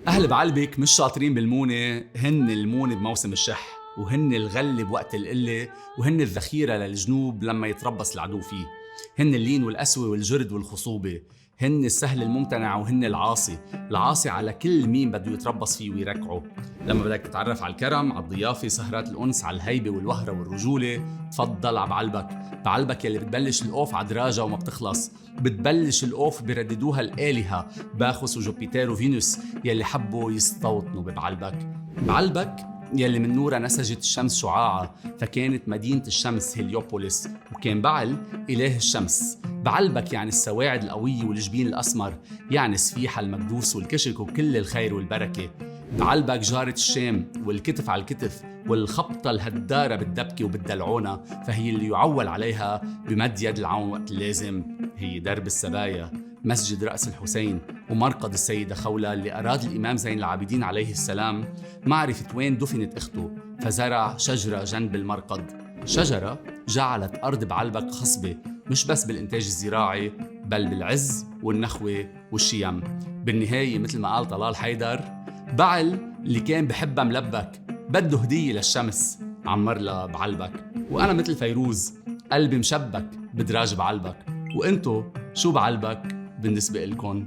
أهل بعلبك مش شاطرين بالمونة، هن المونة بموسم الشح، وهن الغلة بوقت القلة، وهن الذخيرة للجنوب لما يتربص العدو فيه. هن اللين والقسوة والجرد والخصوبة، هن السهل الممتنع وهن العاصي على كل مين بده يتربص فيه ويركعه. لما بدك تتعرف على الكرم، على الضيافة، سهرات الأنس، على الهيبة والوهرة والرجولة، تفضل على بعلبك يلي بتبلش القوف على دراجة وما بتخلص. بتبلش القوف برددوها الآلهة باخوس وجوبيتر وفينوس يلي حبوا يستوطنوا بعلبك يلي من نورها نسجت الشمس شعاعة، فكانت مدينة الشمس هليوبوليس، وكان بعل إله الشمس. بعلبك يعني السواعد القوية والجبين الأسمر، يعني السفيحة المكدوس والكشك وكل الخير والبركة. بعلبك جارة الشام والكتف على الكتف، والخبطة الهدارة بالدبكة وبالدلعونة، فهي اللي يعول عليها بمد يد العون وقت اللازم. هي درب السبايا، مسجد رأس الحسين، ومرقد السيدة خولة اللي أراد الإمام زين العابدين عليه السلام معرفة وين دفنت أخته، فزرع شجرة جنب المرقد. شجرة جعلت أرض بعلبك خصبة، مش بس بالإنتاج الزراعي بل بالعز والنخوة والشيم. بالنهاية مثل ما قال طلال حيدر، بعل اللي كان بحبها ملبك، بده هدية للشمس عمر لها بعلبك. وأنا مثل فيروز، قلبي مشبك بدراج بعلبك. وإنتو شو بعلبك بالنسبة إلكن؟